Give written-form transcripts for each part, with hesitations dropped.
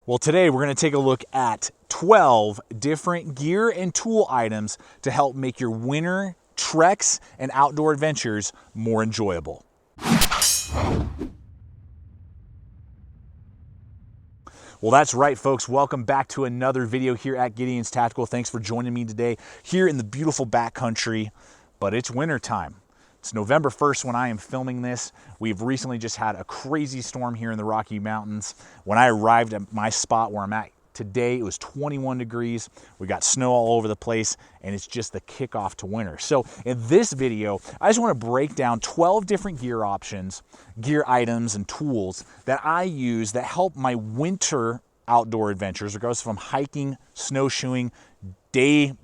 Well, today we're going to take a look at 12 different gear and tool items to help make your winter treks and outdoor adventures more enjoyable. Well, that's right, folks. Welcome back to another video here at Gideonstactical. Thanks for joining me today here in the beautiful backcountry, but it's winter time. It's November 1st when I am filming this. We've recently just had a crazy storm here in the Rocky Mountains. When I arrived at my spot where I'm at today, it was 21 degrees. We got snow all over the place, and it's just the kickoff to winter. So in this video, I just want to break down 12 different gear options, gear items, and tools that I use that help my winter outdoor adventures, regardless if I'm hiking, snowshoeing, day,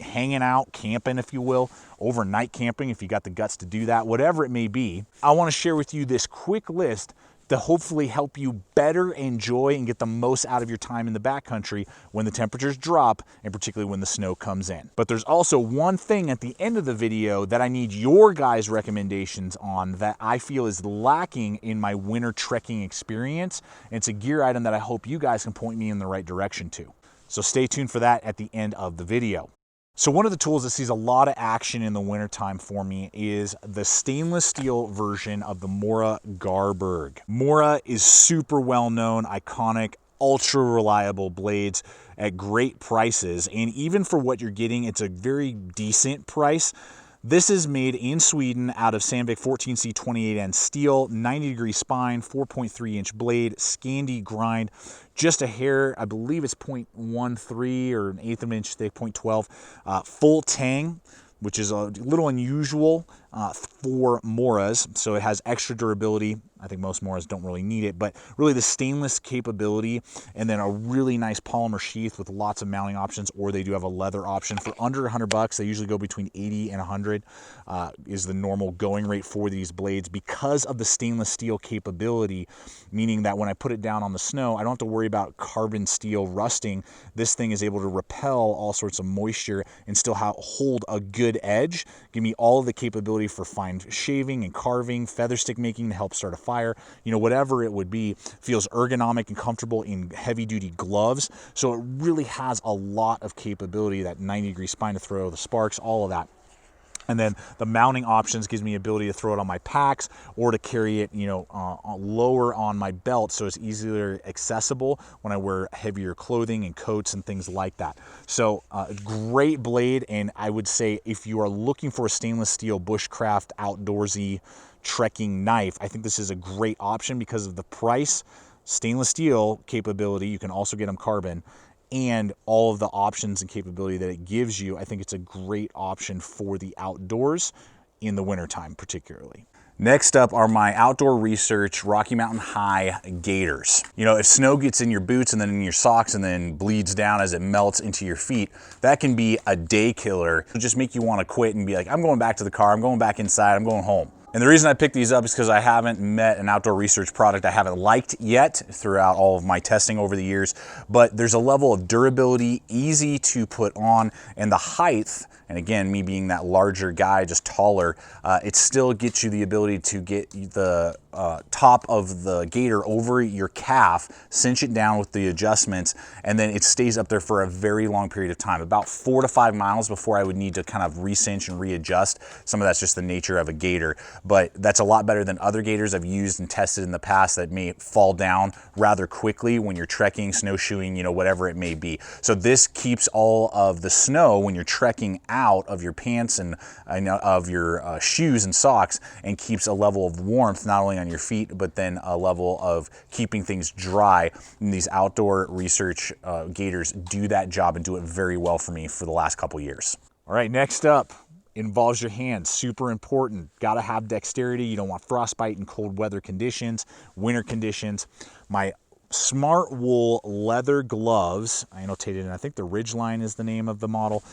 hanging out, camping, if you will, overnight camping, if you got the guts to do that, whatever it may be. I want to share with you this quick list to hopefully help you better enjoy and get the most out of your time in the backcountry when the temperatures drop, and particularly when the snow comes in. But there's also one thing at the end of the video that I need your guys' recommendations on that I feel is lacking in my winter trekking experience. And it's a gear item that I hope you guys can point me in the right direction to. So stay tuned for that at the end of the video. So one of the tools that sees a lot of action in the wintertime for me is the stainless steel version of the Mora Garberg. Mora is super well known, iconic, ultra reliable blades at great prices. And even for what you're getting, it's a very decent price. This is made in Sweden out of Sandvik 14C28N steel, 90-degree spine, 4.3-inch blade, Scandi grind, just a hair, I believe it's 0.13 or an eighth of an inch thick, 0.12, full tang, which is a little unusual for Moras, so it has extra durability. I think most Moras don't really need it, but really the stainless capability, and then a really nice polymer sheath with lots of mounting options, or they do have a leather option for under 100 bucks. They usually go between 80 and 100 is the normal going rate for these blades because of the stainless steel capability, meaning that when I put it down on the snow, I don't have to worry about carbon steel rusting. This thing is able to repel all sorts of moisture and still hold a good edge, give me all of the capability for fine shaving and carving, feather stick making to help start a fire, whatever it would be. Feels ergonomic and comfortable in heavy duty gloves. So it really has a lot of capability, that 90-degree spine to throw the sparks, all of that. And then the mounting options gives me the ability to throw it on my packs or to carry it, lower on my belt, so it's easier accessible when I wear heavier clothing and coats and things like that. So great blade, and I would say if you are looking for a stainless steel bushcraft outdoorsy trekking knife, I think this is a great option because of the price, stainless steel capability. You can also get them carbon, and all of the options and capability that it gives you. I think it's a great option for the outdoors in the wintertime particularly. Next up are my Outdoor Research Rocky Mountain High gaiters. If snow gets in your boots and then in your socks and then bleeds down as it melts into your feet, that can be a day killer. It'll just make you want to quit and be like, I'm going back to the car, I'm going back inside, I'm going home. And the reason I picked these up is because I haven't met an Outdoor Research product I haven't liked yet throughout all of my testing over the years. But there's a level of durability, easy to put on, and the height, and again, me being that larger guy, just taller, it still gets you the ability to get the top of the gaiter over your calf, cinch it down with the adjustments, and then it stays up there for a very long period of time, about 4 to 5 miles before I would need to kind of recinch and readjust. Some of that's just the nature of a gaiter, but that's a lot better than other gaiters I've used and tested in the past that may fall down rather quickly when you're trekking, snowshoeing, whatever it may be. So this keeps all of the snow when you're trekking out of your pants and of your shoes and socks, and keeps a level of warmth not only on your feet, but then a level of keeping things dry. And these Outdoor Research gaiters do that job and do it very well for me for the last couple years. All right, next up involves your hands. Super important. Got to have dexterity. You don't want frostbite in cold weather conditions, winter conditions. My Smartwool leather gloves, I annotated, and I think the Ridgeline is the name of the model.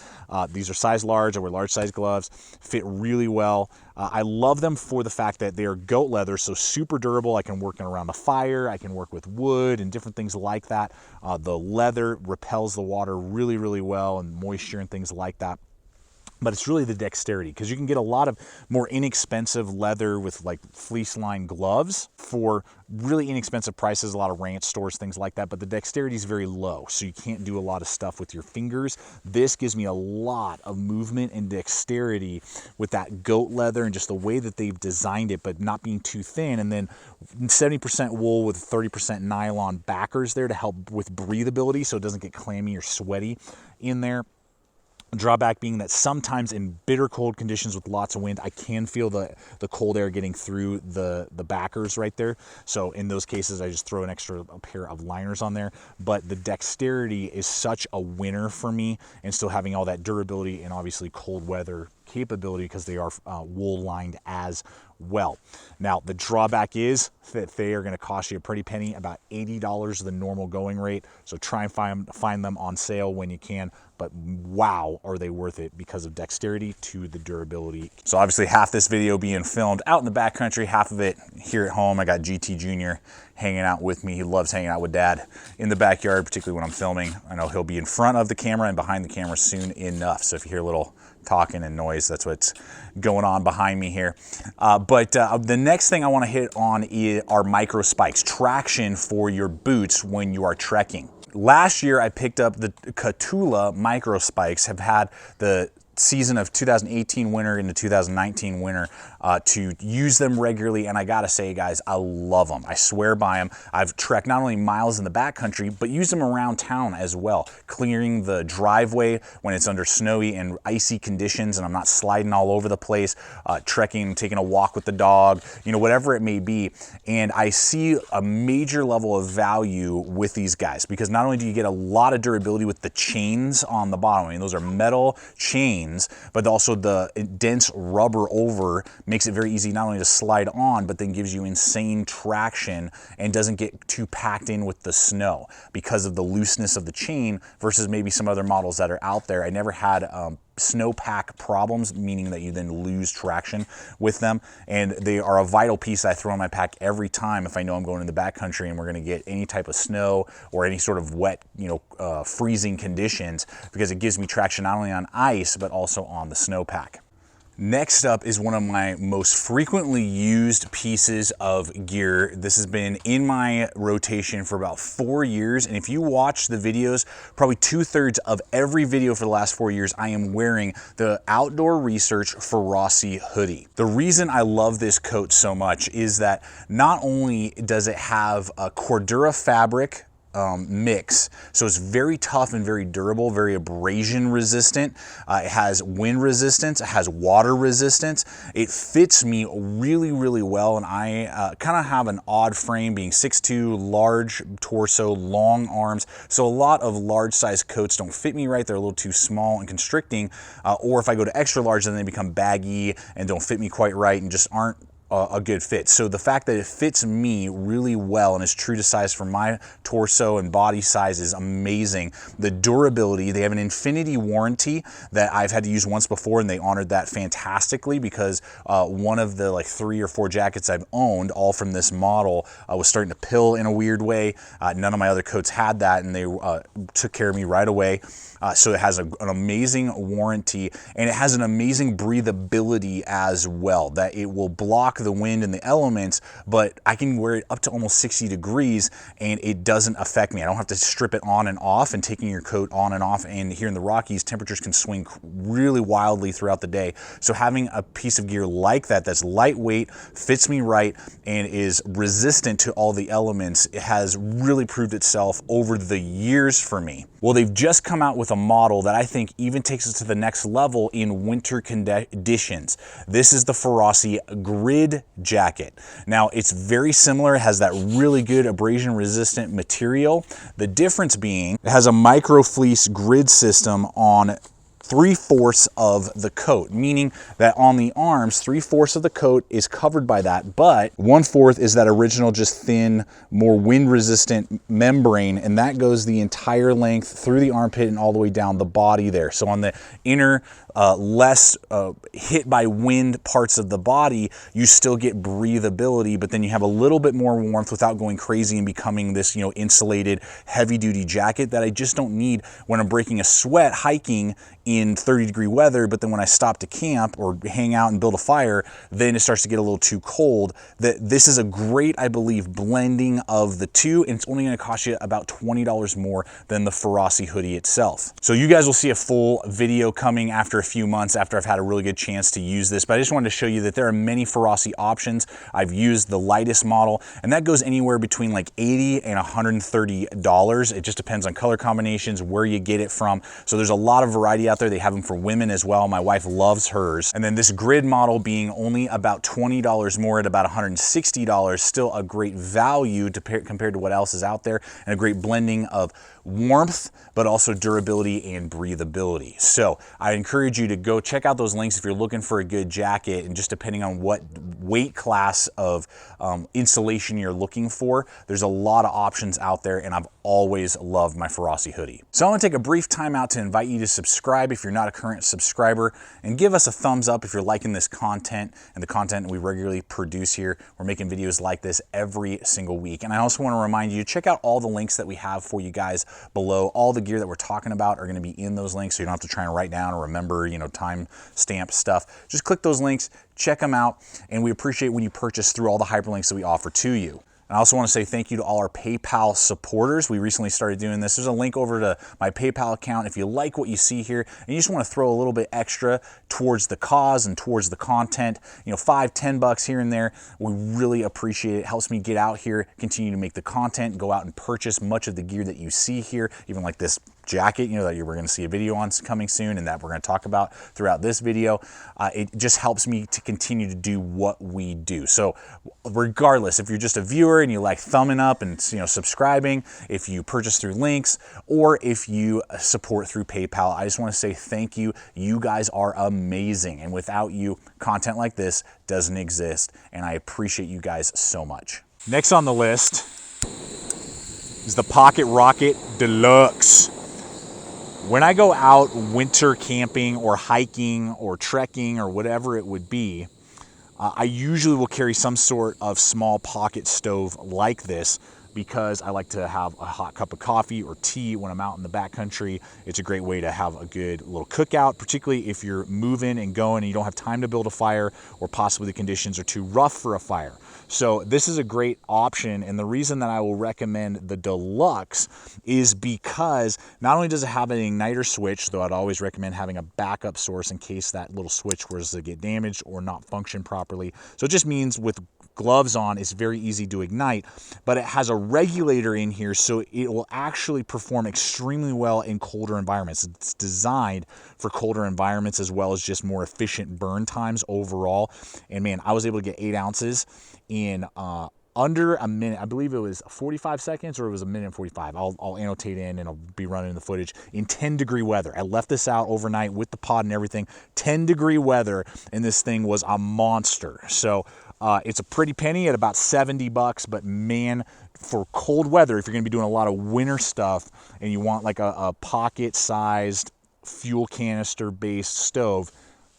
These are size large. I wear large size gloves, fit really well. I love them for the fact that they are goat leather, so super durable. I can work around the fire, I can work with wood and different things like that. The leather repels the water really, really well, and moisture and things like that. but it's really the dexterity, because you can get a lot of more inexpensive leather with like fleece lined gloves for really inexpensive prices, a lot of ranch stores, things like that, but the dexterity is very low, so you can't do a lot of stuff with your fingers. This gives me a lot of movement and dexterity with that goat leather and just the way that they've designed it, but not being too thin, and then 70% wool with 30% nylon backers there to help with breathability so it doesn't get clammy or sweaty in there. Drawback being that sometimes in bitter cold conditions with lots of wind, I can feel the cold air getting through the backers right there. So in those cases, I just throw an extra pair of liners on there. But the dexterity is such a winner for me, and still having all that durability and obviously cold weather capability because they are wool lined as well. Now the drawback is that they are going to cost you a pretty penny, about $80 the normal going rate. So try and find them on sale when you can. But wow, are they worth it because of dexterity to the durability. So obviously half this video being filmed out in the backcountry, half of it here at home. I got GT Jr. hanging out with me. He loves hanging out with Dad in the backyard, particularly when I'm filming. I know he'll be in front of the camera and behind the camera soon enough. So if you hear a little talking and noise, that's what's going on behind me here. But the next thing I want to hit on are microspikes, traction for your boots when you are trekking. Last year I picked up the Kahtoola Microspikes, have had the season of 2018 winter into 2019 winter to use them regularly, and I gotta say, guys, I love them. I swear by them. I've trekked not only miles in the backcountry, but used them around town as well, clearing the driveway when it's under snowy and icy conditions and I'm not sliding all over the place, trekking, taking a walk with the dog, you know, whatever it may be. And I see a major level of value with these guys, because not only do you get a lot of durability with the chains on the bottom, I mean, those are metal chains, but also the dense rubber over makes it very easy not only to slide on, but then gives you insane traction and doesn't get too packed in with the snow because of the looseness of the chain versus maybe some other models that are out there. I never had snowpack problems, meaning that you then lose traction with them, and they are a vital piece that I throw in my pack every time if I know I'm going in the backcountry and we're going to get any type of snow or any sort of wet, you know, freezing conditions, because it gives me traction not only on ice but also on the snowpack. Next up is one of my most frequently used pieces of gear. This has been in my rotation for about 4 years, and if you watch the videos, probably 2/3 of every video for the last 4 years, I am wearing the Outdoor Research Ferrosi hoodie. The reason I love this coat so much is that not only does it have a Cordura fabric mix, so it's very tough and very durable, very abrasion resistant. It has wind resistance, it has water resistance. It fits me really, really well, and I kind of have an odd frame, being 6'2", large torso, long arms, so a lot of large size coats don't fit me right. They're a little too small and constricting, or if I go to extra large, then they become baggy and don't fit me quite right and just aren't a good fit. So the fact that it fits me really well and is true to size for my torso and body size is amazing. The durability, they have an infinity warranty that I've had to use once before, and they honored that fantastically, because one of the like 3 or 4 jackets I've owned, all from this model, was starting to pill in a weird way. None of my other coats had that, and they took care of me right away. So it has an amazing warranty, and it has an amazing breathability as well, that it will block the wind and the elements, but I can wear it up to almost 60 degrees and it doesn't affect me. I don't have to strip it on and off, and taking your coat on and off, and here in the Rockies, temperatures can swing really wildly throughout the day. So having a piece of gear like that, that's lightweight, fits me right, and is resistant to all the elements, it has really proved itself over the years for me. Well, they've just come out with a model that I think even takes us to the next level in winter conditions. This is the Ferrosi Grid Jacket. Now, it's very similar. It has that really good abrasion resistant material. The difference being it has a micro fleece grid system on 3/4 of the coat, meaning that on the arms, 3/4 of the coat is covered by that, but 1/4 is that original just thin, more wind resistant membrane, and that goes the entire length through the armpit and all the way down the body there. So on the inner, less hit by wind parts of the body, you still get breathability, but then you have a little bit more warmth without going crazy and becoming this, you know, insulated heavy duty jacket that I just don't need when I'm breaking a sweat hiking in 30-degree weather, but then when I stop to camp or hang out and build a fire, then it starts to get a little too cold. This is a great, I believe, blending of the two, and it's only going to cost you about $20 more than the Ferrosi hoodie itself. So you guys will see a full video coming after a few months after I've had a really good chance to use this, but I just wanted to show you that there are many Ferrosi options. I've used the lightest model, and that goes anywhere between like $80 and $130. It just depends on color combinations, where you get it from. So there's a lot of variety out there. They have them for women as well. My wife loves hers. And then this grid model being only about $20 more at about $160, still a great value compared to what else is out there, and a great blending of warmth, but also durability and breathability. So I encourage you to go check out those links if you're looking for a good jacket, and just depending on what weight class of insulation you're looking for, there's a lot of options out there, and I've always loved my Ferrosi hoodie. So I'm gonna take a brief time out to invite you to subscribe if you're not a current subscriber, and give us a thumbs up if you're liking this content and the content we regularly produce here. We're making videos like this every single week. And I also wanna remind you to check out all the links that we have for you guys below. All the gear that we're talking about are going to be in those links, so you don't have to try and write down or remember, you know, time stamp stuff. Just click those links, check them out, and we appreciate when you purchase through all the hyperlinks that we offer to you. And I also want to say thank you to all our PayPal supporters. We recently started doing this. There's a link over to my PayPal account if you like what you see here and you just want to throw a little bit extra towards the cause and towards the content, you know, $5, $10 here and there. We really appreciate it. It helps me get out here, continue to make the content, go out and purchase much of the gear that you see here, even like this jacket, you know, that we're going to see a video on coming soon, and that we're going to talk about throughout this video. It just helps me to continue to do what we do. So regardless, if you're just a viewer and you like thumbing up and, you know, subscribing, if you purchase through links, or if you support through PayPal, I just want to say thank you. You guys are amazing, and without you, content like this doesn't exist, and I appreciate you guys so much. Next on the list is the Pocket Rocket Deluxe. When I go out winter camping or hiking or trekking or whatever it would be, I usually will carry some sort of small pocket stove like this, because I like to have a hot cup of coffee or tea when I'm out in the backcountry. It's a great way to have a good little cookout, particularly if you're moving and going and you don't have time to build a fire, or possibly the conditions are too rough for a fire. So this is a great option, and the reason that I will recommend the Deluxe is because not only does it have an igniter switch, though I'd always recommend having a backup source in case that little switch was to get damaged or not function properly. So it just means with gloves on, it's very easy to ignite, but it has a regulator in here, so it will actually perform extremely well in colder environments. It's designed for colder environments, as well as just more efficient burn times overall. And man, I was able to get 8 ounces in under a minute. I believe it was 45 seconds, or it was a minute and 45. I'll annotate in and I'll be running the footage in 10-degree weather. I left this out overnight with the pod and everything. 10-degree weather, and this thing was a monster. So it's a pretty penny at about $70, but man, for cold weather, if you're gonna be doing a lot of winter stuff and you want like a pocket-sized fuel canister-based stove,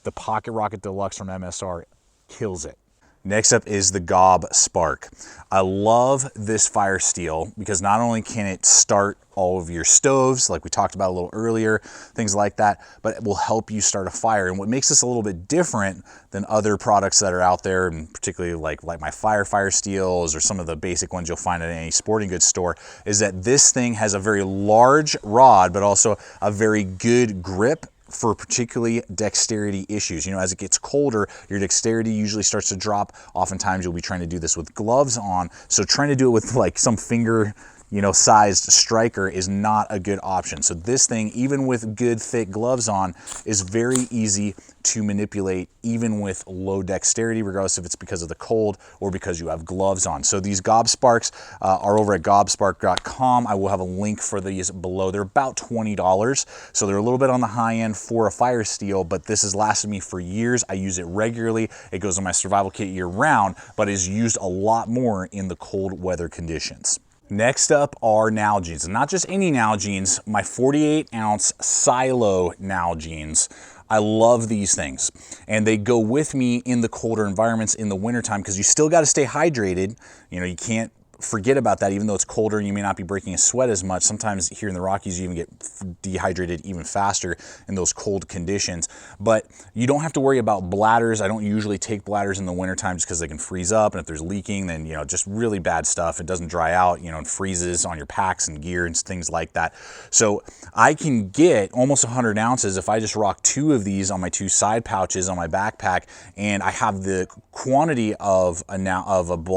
the Pocket Rocket Deluxe from MSR kills it. Next up is the Gobspark. I love this fire steel because not only can it start all of your stoves, like we talked about a little earlier, things like that, but it will help you start a fire. And what makes this a little bit different than other products that are out there, and particularly like my fire steels or some of the basic ones you'll find at any sporting goods store, is that this thing has a very large rod, but also a very good grip for particularly dexterity issues. You know, as it gets colder, your dexterity usually starts to drop. Oftentimes you'll be trying to do this with gloves on, so trying to do it with like some finger, you know, sized striker is not a good option. So this thing, even with good thick gloves on, is very easy to manipulate, even with low dexterity, regardless if it's because of the cold or because you have gloves on. So these Gobsparks are over at gobspark.com. I will have a link for these below. They're about $20, so they're a little bit on the high end for a fire steel, but this has lasted me for years. I use it regularly. It goes in my survival kit year round, but is used a lot more in the cold weather conditions. Next up are Nalgenes, and not just any Nalgenes, my 48-ounce Silo Nalgenes. I love these things, and they go with me in the colder environments in the wintertime, because you still got to stay hydrated. You know, you can't forget about that. Even though it's colder and you may not be breaking a sweat as much, sometimes here in the Rockies you even get dehydrated even faster in those cold conditions. But you don't have to worry about bladders. I don't usually take bladders in the wintertime just because they can freeze up, and if there's leaking, then, you know, just really bad stuff. It doesn't dry out, you know, and freezes on your packs and gear and things like that. So I can get almost 100 ounces if I just rock 2 of these on my 2 side pouches on my backpack, and I have the quantity of a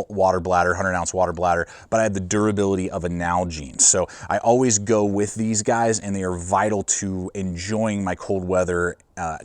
water bladder, 100-ounce water bladder, but I have the durability of a Nalgene. So I always go with these guys, and they are vital to enjoying my cold weather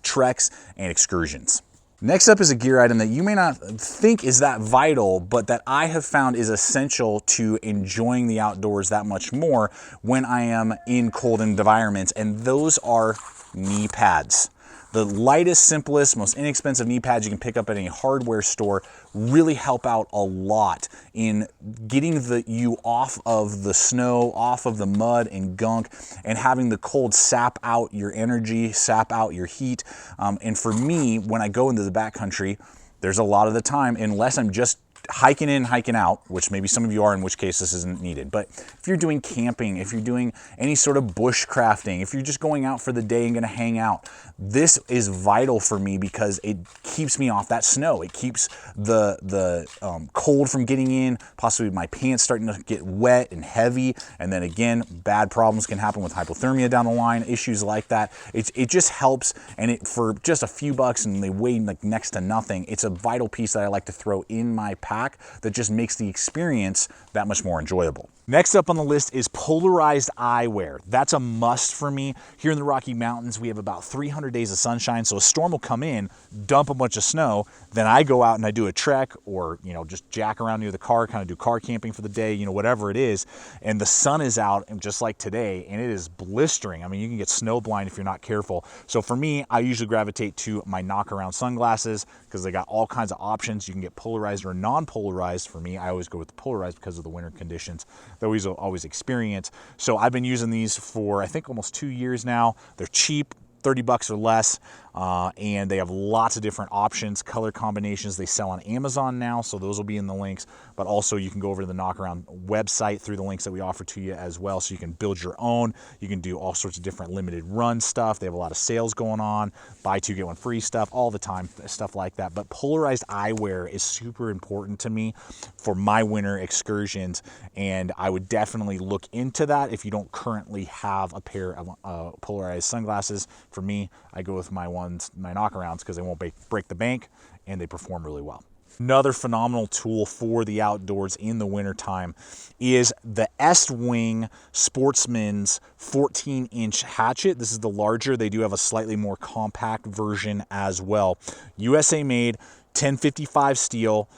treks and excursions. Next up is a gear item that you may not think is that vital, but that I have found is essential to enjoying the outdoors that much more when I am in cold environments, and those are knee pads. The lightest, simplest, most inexpensive knee pads you can pick up at any hardware store really help out a lot in getting you off of the snow, off of the mud and gunk, and having the cold sap out your energy, sap out your heat. And for me, when I go into the backcountry, there's a lot of the time, unless I'm just hiking in, hiking out, which maybe some of you are, in which case this isn't needed. But if you're doing camping, if you're doing any sort of bushcrafting, if you're just going out for the day and gonna hang out, this is vital for me because it keeps me off that snow. It keeps the cold from getting in, possibly my pants starting to get wet and heavy. And then again, bad problems can happen with hypothermia down the line, issues like that. It just helps, and for just a few bucks, and they weigh like next to nothing, it's a vital piece that I like to throw in my pack that just makes the experience that much more enjoyable. Next up on the list is polarized eyewear. That's a must for me. Here in the Rocky Mountains, we have about 300 days of sunshine, so a storm will come in, dump a bunch of snow, then I go out and I do a trek, or, you know, just jack around near the car, kind of do car camping for the day, you know, whatever it is, and the sun is out, and just like today, and it is blistering. I mean, you can get snow blind if you're not careful. So for me, I usually gravitate to my Knockaround sunglasses because they got all kinds of options. You can get polarized or non-polarized. For me, I always go with the polarized because of the winter conditions that we always experience. So I've been using these for, I think, almost 2 years now. They're cheap, 30 bucks or less, and they have lots of different options, color combinations. They sell on Amazon now, so those will be in the links, but also you can go over to the Knockaround website through the links that we offer to you as well, so you can build your own. You can do all sorts of different limited run stuff. They have a lot of sales going on, buy 2 get 1 free stuff all the time, stuff like that. But polarized eyewear is super important to me for my winter excursions, and I would definitely look into that if you don't currently have a pair of polarized sunglasses. For me, I go with my Knockarounds because they won't break the bank and they perform really well. Another phenomenal tool for the outdoors in the wintertime is the Estwing Sportsman's 14-inch hatchet. This is the larger. They do have a slightly more compact version as well. USA made, 1055 steel,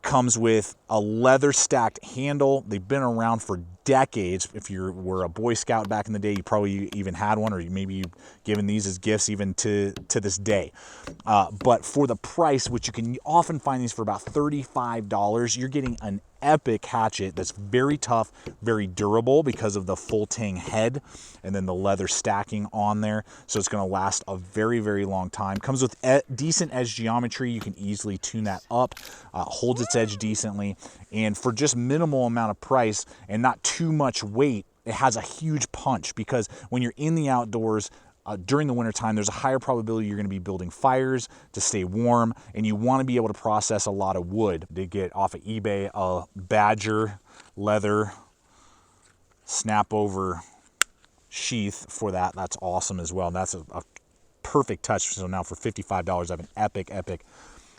comes with a leather stacked handle. They've been around for decades. If you were a Boy Scout back in the day, you probably even had one, or maybe you've given these as gifts even to this day. But for the price, which you can often find these for about $35, you're getting an epic hatchet that's very tough, very durable because of the full tang head and then the leather stacking on there. So it's going to last a very, very long time. Comes with decent edge geometry. You can easily tune that up, holds its edge decently, and for just minimal amount of price and not too much weight, it has a huge punch, because when you're in the outdoors, during the wintertime, there's a higher probability you're going to be building fires to stay warm, and you want to be able to process a lot of wood. They get off of eBay a Badger leather snap over sheath for that. That's awesome as well. And that's a perfect touch. So now for $55, I have an epic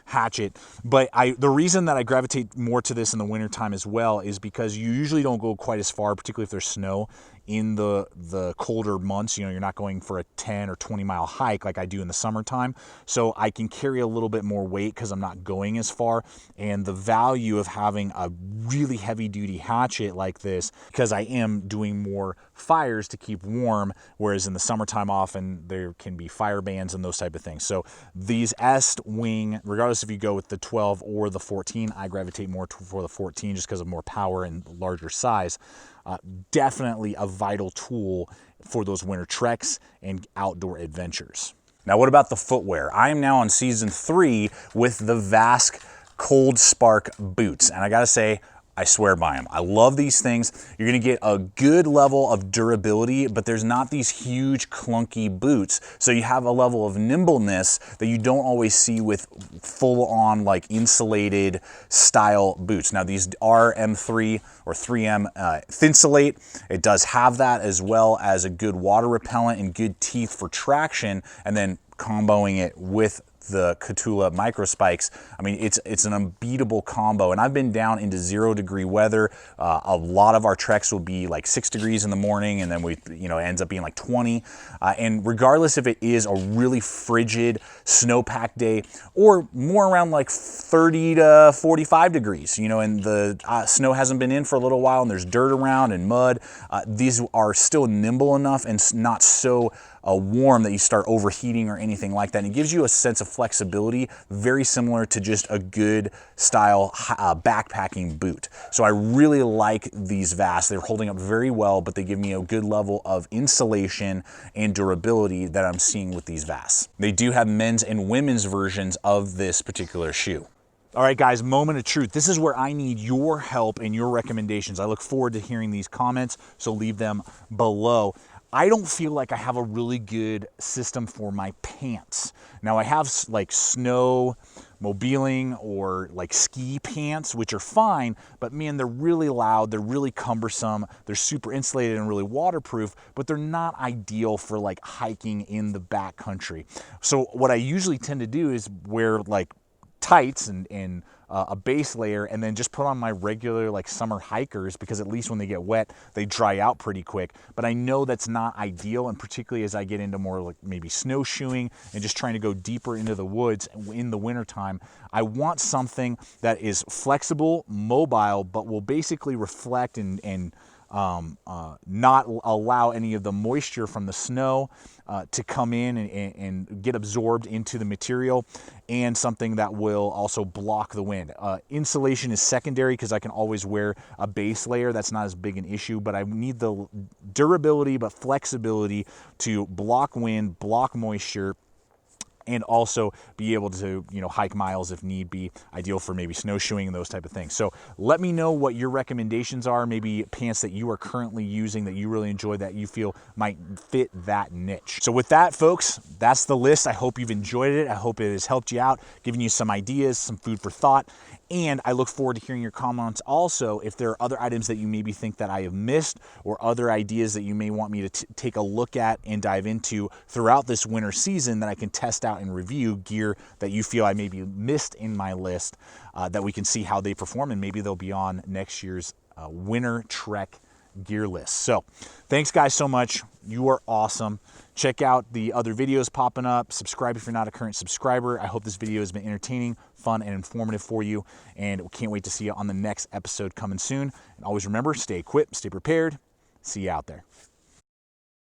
hatchet. But the reason that I gravitate more to this in the wintertime as well is because you usually don't go quite as far, particularly if there's snow in the colder months. You know, you're not going for a 10 or 20 mile hike like I do in the summertime. So I can carry a little bit more weight because I'm not going as far. And the value of having a really heavy duty hatchet like this, because I am doing more fires to keep warm, whereas in the summertime often there can be fire bans and those type of things. So these Estwing, regardless if you go with the 12 or the 14, I gravitate more for the 14 just because of more power and larger size. Definitely a vital tool for those winter treks and outdoor adventures. Now, what about the footwear? I am now on season 3 with the Vasque Cold Spark boots, and I gotta say, I swear by them. I love these things. You're gonna get a good level of durability, but there's not these huge clunky boots. So you have a level of nimbleness that you don't always see with full on like insulated style boots. Now these are M3 or 3M Thinsulate. It does have that, as well as a good water repellent and good teeth for traction, and then comboing it with the Kahtoola Microspikes. I mean, it's an unbeatable combo. And I've been down into 0-degree weather. A lot of our treks will be like 6 degrees in the morning, and then it ends up being like 20. And regardless if it is a really frigid snowpack day or more around like 30 to 45 degrees, and the snow hasn't been in for a little while and there's dirt around and mud, these are still nimble enough and not so warm that you start overheating or anything like that. And it gives you a sense of flexibility, very similar to just a good style backpacking boot. So I really like these Vasque. They're holding up very well, but they give me a good level of insulation and durability that I'm seeing with these Vasque. They do have men's and women's versions of this particular shoe. All right, guys, moment of truth. This is where I need your help and your recommendations. I look forward to hearing these comments, so leave them below. I don't feel like I have a really good system for my pants. Now I have like snow mobiling or like ski pants, which are fine, but man, they're really loud, they're really cumbersome, they're super insulated and really waterproof, but they're not ideal for like hiking in the backcountry. So what I usually tend to do is wear like tights and a base layer, and then just put on my regular like summer hikers, because at least when they get wet, they dry out pretty quick. But I know that's not ideal, and particularly as I get into more like maybe snowshoeing and just trying to go deeper into the woods in the wintertime, I want something that is flexible, mobile, but will basically reflect and not allow any of the moisture from the snow to come in and get absorbed into the material, and something that will also block the wind. Insulation is secondary because I can always wear a base layer. That's not as big an issue, but I need the durability but flexibility to block wind, block moisture, and also be able to, hike miles if need be, ideal for maybe snowshoeing and those type of things. So let me know what your recommendations are, maybe pants that you are currently using that you really enjoy, that you feel might fit that niche. So with that, folks, that's the list. I hope you've enjoyed it. I hope it has helped you out, giving you some ideas, some food for thought. And I look forward to hearing your comments also if there are other items that you maybe think that I have missed, or other ideas that you may want me to take a look at and dive into throughout this winter season that I can test out and review, gear that you feel I maybe missed in my list, that we can see how they perform, and maybe they'll be on next year's winter trek gear list. So thanks guys so much. You are awesome. Check out the other videos popping up. Subscribe if you're not a current subscriber. I hope this video has been entertaining, fun, and informative for you, and we can't wait to see you on the next episode coming soon. And always remember, stay equipped, stay prepared. See you out there.